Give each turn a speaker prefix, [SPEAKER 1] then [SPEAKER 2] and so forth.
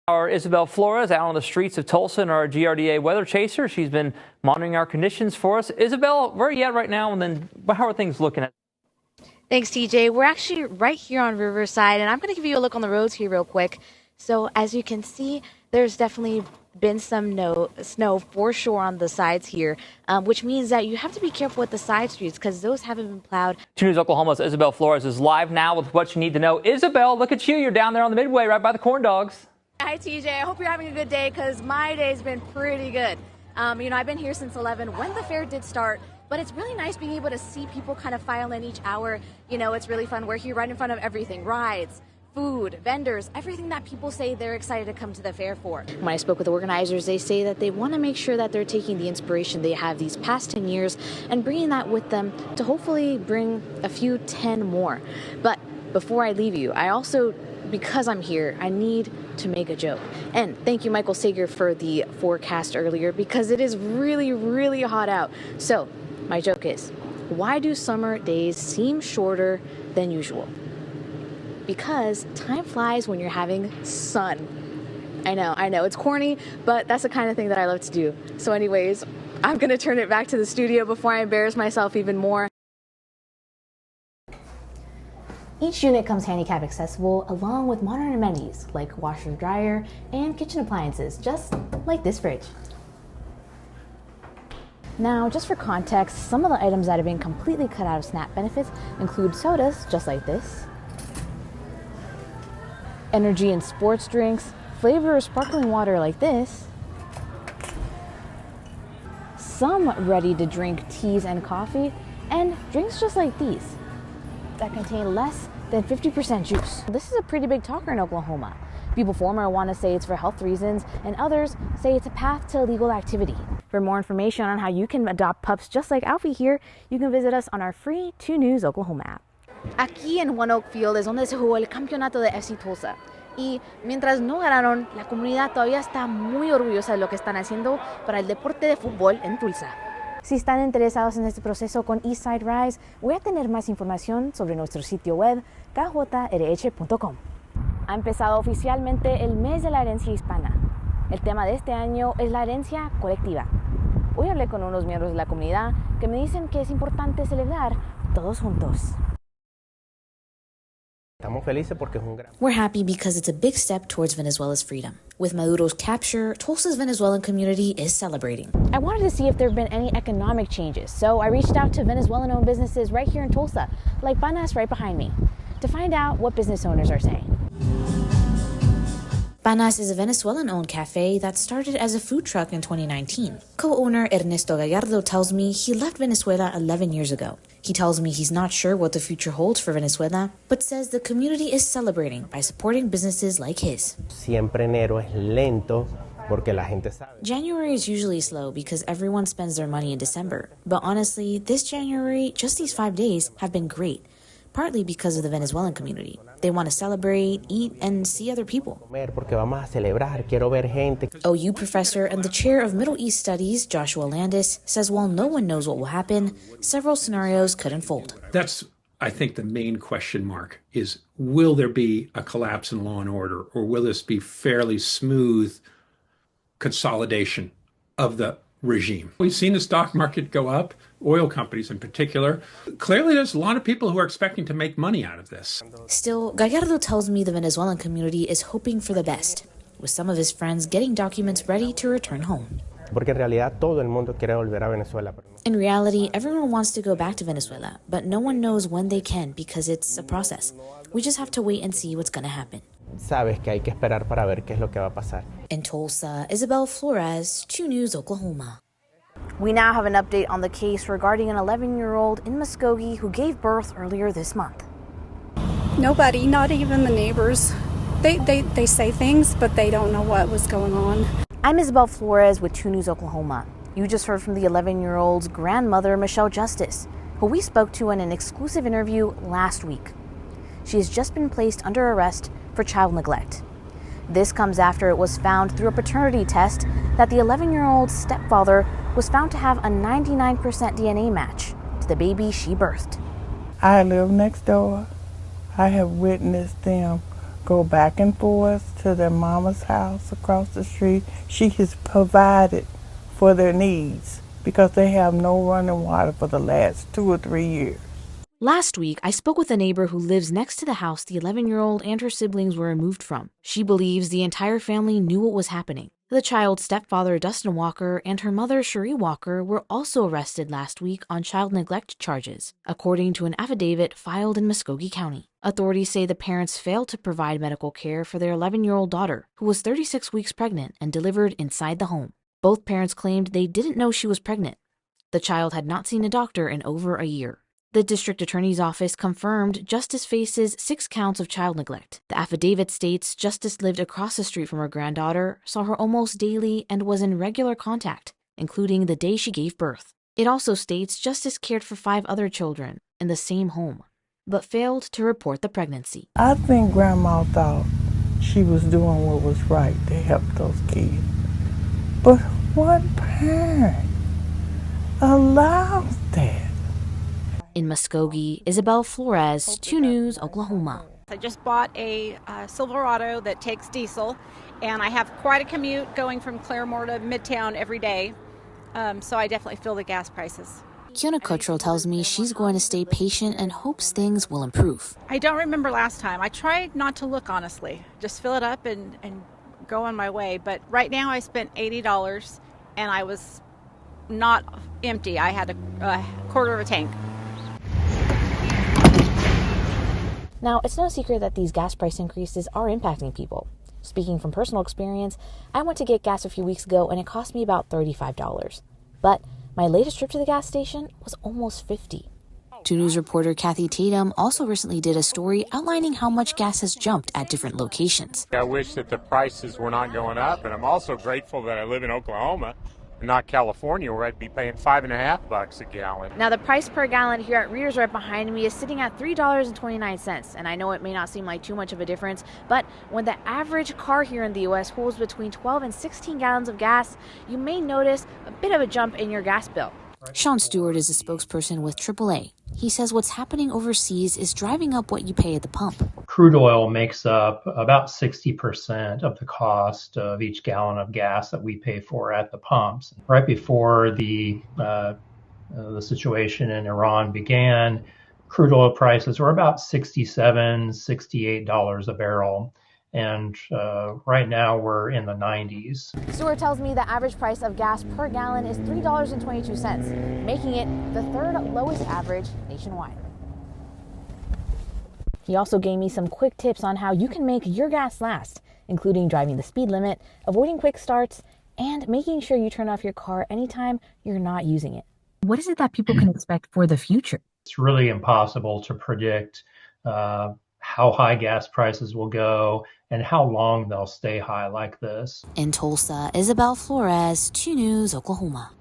[SPEAKER 1] Our Isabel Flores out on the streets of Tulsa in our GRDA weather chaser. She's been monitoring our conditions for us. Isabel, where are you at right now? And then how are things looking at?
[SPEAKER 2] Thanks, TJ. We're actually right here on Riverside, and I'm going to give you a look on the roads here real quick. So as you can see, there's definitely been some snow for sure on the sides here, which means that you have to be careful with the side streets because those haven't been plowed.
[SPEAKER 1] 2 News Oklahoma's Isabel Flores is live now with what you need to know. Isabel, look at you. You're down there on the Midway right by the corn dogs.
[SPEAKER 2] Hi, TJ. I hope you're having a good day because my day's been pretty good. I've been here since 11 when the fair did start, but it's really nice being able to see people kind of file in each hour. It's really fun. We're here right in front of everything, rides, food, vendors, everything that people say they're excited to come to the fair for. When I spoke with the organizers, they say that they want to make sure that they're taking the inspiration they have these past 10 years and bringing that with them to hopefully bring a few 10 more. But before I leave you, I also, because I'm here, I need to make a joke. And thank you, Michael Sager, for the forecast earlier because it is really, really hot out. So my joke is, why do summer days seem shorter than usual? Because time flies when you're having sun. I know, it's corny, but that's the kind of thing that I love to do. So anyways, I'm going to turn it back to the studio before I embarrass myself even more.
[SPEAKER 3] Each unit comes handicap accessible along with modern amenities like washer, dryer, and kitchen appliances, just like this fridge. Now, just for context, some of the items that have been completely cut out of SNAP benefits include sodas, just like this, energy and sports drinks, flavor of sparkling water like this, some ready-to-drink teas and coffee, and drinks just like these that contain less than 50% juice. This is a pretty big talker in Oklahoma. People for marijuana say it's for health reasons, and others say it's a path to illegal activity. For more information on how you can adopt pups just like Alfie here, you can visit us on our free 2 News Oklahoma app. Aquí en One Oak Field es donde se jugó el campeonato de FC Tulsa. Y mientras no ganaron, la comunidad todavía está muy orgullosa de lo que están haciendo para el deporte de fútbol en Tulsa. Si están interesados en este proceso con Eastside Rise, voy a tener más información sobre nuestro sitio web kjrh.com. Ha empezado oficialmente el mes de la herencia hispana. El tema de este año es la herencia colectiva. Hoy hablé con unos miembros de la comunidad que me dicen que es importante celebrar todos juntos.
[SPEAKER 4] We're happy because it's a big step towards Venezuela's freedom. With Maduro's capture, Tulsa's Venezuelan community is celebrating.
[SPEAKER 3] I wanted to see if there have been any economic changes, so I reached out to Venezuelan-owned businesses right here in Tulsa, like Panas right behind me, to find out what business owners are saying.
[SPEAKER 4] Panas is a Venezuelan-owned cafe that started as a food truck in 2019. Co-owner Ernesto Gallardo tells me he left Venezuela 11 years ago. He tells me he's not sure what the future holds for Venezuela, but says the community is celebrating by supporting businesses like his. January is usually slow because everyone spends their money in December. But honestly, this January, just these 5 days, have been great. Partly because of the Venezuelan community. They want to celebrate, eat, and see other people. OU professor and the chair of Middle East Studies, Joshua Landis, says while no one knows what will happen, several scenarios could unfold.
[SPEAKER 5] That's, I think, the main question mark is, will there be a collapse in law and order, or will this be fairly smooth consolidation of the regime? We've seen the stock market go up, oil companies in particular. Clearly, there's a lot of people who are expecting to make money out of this.
[SPEAKER 4] Still, Gallardo tells me the Venezuelan community is hoping for the best, with some of his friends getting documents ready to return home. In reality, everyone wants to go back to Venezuela, but no one knows when they can because it's a process. We just have to wait and see what's going to happen. In Tulsa, Isabel Flores, 2 News Oklahoma.
[SPEAKER 3] We now have an update on the case regarding an 11-year-old in Muskogee who gave birth earlier this month.
[SPEAKER 6] Nobody, not even the neighbors. They say things, but they don't know what was going on.
[SPEAKER 3] I'm Isabel Flores with 2 News Oklahoma. You just heard from the 11-year-old's grandmother, Michelle Justice, who we spoke to in an exclusive interview last week. She has just been placed under arrest for child neglect. This comes after it was found through a paternity test that the 11-year-old's stepfather was found to have a 99% DNA match to the baby she birthed.
[SPEAKER 7] I live next door. I have witnessed them go back and forth to their mama's house across the street. She has provided for their needs because they have no running water for the last 2 or 3 years.
[SPEAKER 3] Last week, I spoke with a neighbor who lives next to the house the 11-year-old and her siblings were removed from. She believes the entire family knew what was happening. The child's stepfather, Dustin Walker, and her mother, Cherie Walker, were also arrested last week on child neglect charges, according to an affidavit filed in Muskogee County. Authorities say the parents failed to provide medical care for their 11-year-old daughter, who was 36 weeks pregnant and delivered inside the home. Both parents claimed they didn't know she was pregnant. The child had not seen a doctor in over a year. The district attorney's office confirmed Justice faces 6 counts of child neglect. The affidavit states Justice lived across the street from her granddaughter, saw her almost daily, and was in regular contact, including the day she gave birth. It also states Justice cared for 5 other children in the same home, but failed to report the pregnancy.
[SPEAKER 7] I think Grandma thought she was doing what was right to help those kids. But what parent allows that?
[SPEAKER 3] In Muskogee, ISABEL FLORES, 2 News, Oklahoma.
[SPEAKER 8] I just bought a Silverado that takes diesel, and I have quite a commute going from Claremore to Midtown every day, so I definitely feel the gas prices.
[SPEAKER 4] Kiona Cottrell tells me she's going to stay patient and hopes things will improve.
[SPEAKER 8] I don't remember last time. I tried not to look, honestly. Just fill it up and go on my way. But right now I spent $80, and I was not empty. I had a quarter of a tank.
[SPEAKER 3] Now, it's no secret that these gas price increases are impacting people. Speaking from personal experience, I went to get gas a few weeks ago and it cost me about $35. But my latest trip to the gas station was almost $50.
[SPEAKER 4] 2 News reporter Kathy Tatum also recently did a story outlining how much gas has jumped at different locations.
[SPEAKER 9] I wish that the prices were not going up, and I'm also grateful that I live in Oklahoma, not California, where I'd be paying $5.50 a gallon.
[SPEAKER 3] Now, the price per gallon here at Reader's right behind me is sitting at $3.29. And I know it may not seem like too much of a difference, but when the average car here in the U.S. holds between 12 and 16 gallons of gas, you may notice a bit of a jump in your gas bill.
[SPEAKER 4] Sean Stewart is a spokesperson with AAA. He says what's happening overseas is driving up what you pay at the pump.
[SPEAKER 10] Crude oil makes up about 60% of the cost of each gallon of gas that we pay for at the pumps. Right before the situation in Iran began, crude oil prices were about $67, $68 a barrel. And right now we're in the 90s.
[SPEAKER 3] Stewart tells me the average price of gas per gallon is $3.22, making it the 3rd lowest average nationwide. He also gave me some quick tips on how you can make your gas last, including driving the speed limit, avoiding quick starts, and making sure you turn off your car anytime you're not using it. What is it that people can expect for the future?
[SPEAKER 10] It's really impossible to predict how high gas prices will go and how long they'll stay high like this.
[SPEAKER 4] In Tulsa, ISABEL FLORES, 2 News, Oklahoma.